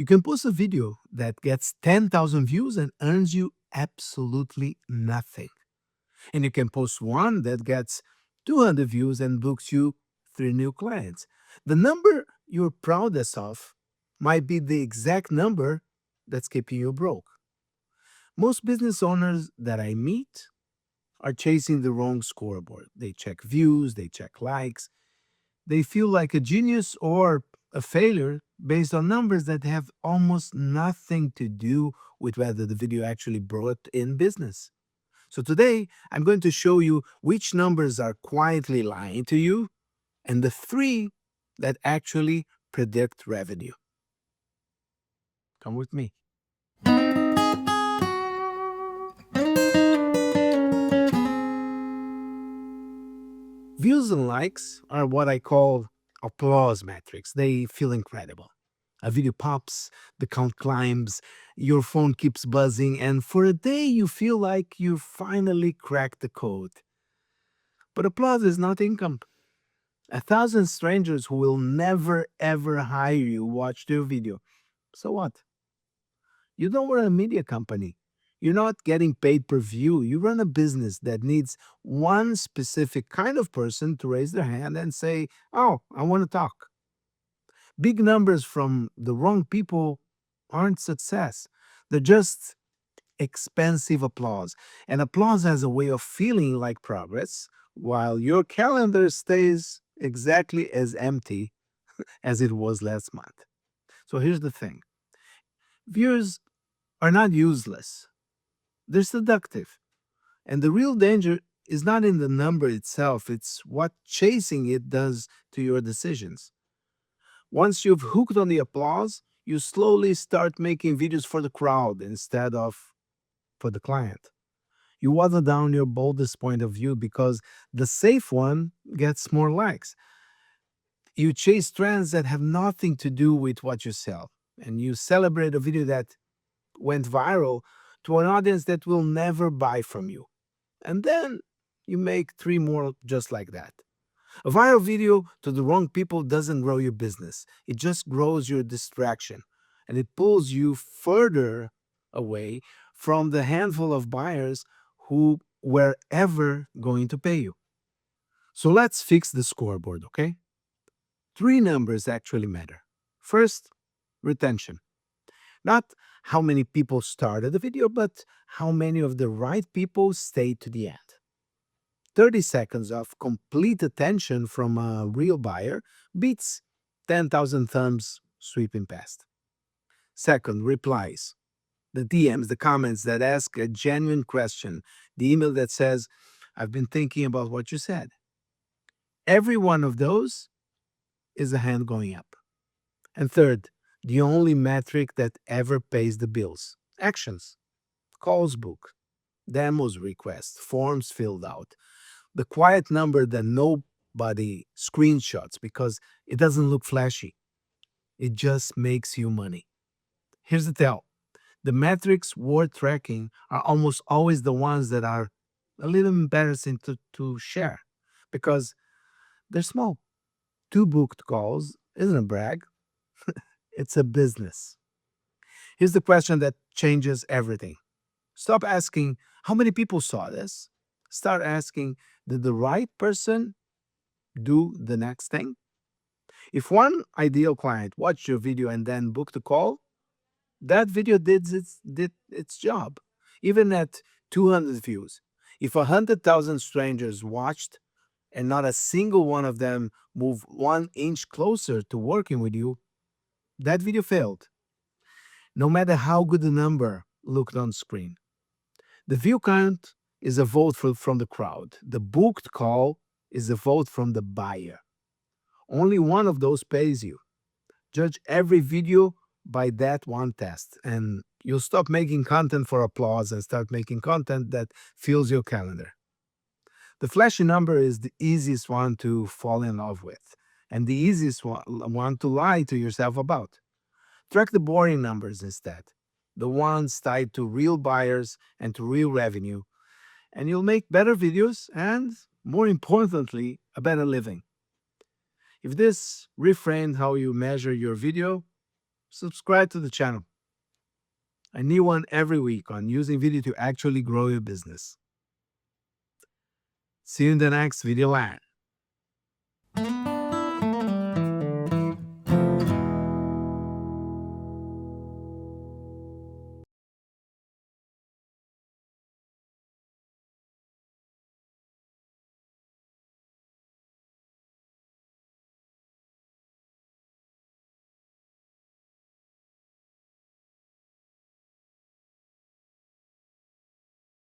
You can post a video that gets 10,000 views and earns you absolutely nothing. And you can post one that gets 200 views and books you 3 new clients. The number you're proudest of might be the exact number that's keeping you broke. Most business owners that I meet are chasing the wrong scoreboard. They check views, they check likes, they feel like a genius or a failure based on numbers that have almost nothing to do with whether the video actually brought in business. So today, I'm going to show you which numbers are quietly lying to you and the three that actually predict revenue. Come with me. Views and likes are what I call applause metrics. They feel incredible. A video pops, the count climbs, your phone keeps buzzing, and for a day you feel like you finally cracked the code. But applause is not income. 1,000 strangers who will never ever hire you watched your video. So what? You don't run a media company. You're not getting paid per view. You run a business that needs one specific kind of person to raise their hand and say, "Oh, I want to talk." Big numbers from the wrong people aren't success. They're just expensive applause. And applause has a way of feeling like progress, while your calendar stays exactly as empty as it was last month. So here's the thing: views are not useless, they're seductive. And the real danger is not in the number itself, it's what chasing it does to your decisions. Once you've hooked on the applause, you slowly start making videos for the crowd instead of for the client. You water down your boldest point of view because the safe one gets more likes. You chase trends that have nothing to do with what you sell, and you celebrate a video that went viral to an audience that will never buy from you. And then you make three more just like that. A viral video to the wrong people doesn't grow your business, it just grows your distraction, and it pulls you further away from the handful of buyers who were ever going to pay you. So let's fix the scoreboard, okay? Three numbers actually matter. First, retention. Not how many people started the video, but how many of the right people stayed to the end. 30 seconds of complete attention from a real buyer beats 10,000 thumbs sweeping past. Second, replies. The DMs, the comments that ask a genuine question, the email that says, "I've been thinking about what you said." Every one of those is a hand going up. And third, the only metric that ever pays the bills: actions, calls booked, demos requests, forms filled out. The quiet number that nobody screenshots because it doesn't look flashy. It just makes you money. Here's the tell: the metrics worth tracking are almost always the ones that are a little embarrassing to share because they're small. Two booked calls isn't a brag, it's a business. Here's the question that changes everything. Stop asking, "How many people saw this?" Start asking, "Did the right person do the next thing?" If one ideal client watched your video and then booked a call, that video did its job, even at 200 views. If 100,000 strangers watched and not a single one of them moved 1 inch closer to working with you, that video failed, no matter how good the number looked on screen. The view count is a vote from the crowd. The booked call is a vote from the buyer. Only one of those pays you. Judge every video by that one test, and you'll stop making content for applause and start making content that fills your calendar. The flashy number is the easiest one to fall in love with, and the easiest one to lie to yourself about. Track the boring numbers instead, the ones tied to real buyers and to real revenue, and you'll make better videos and, more importantly, a better living. If this reframed how you measure your video, subscribe to the channel. A new one every week on using video to actually grow your business. See you in the next video.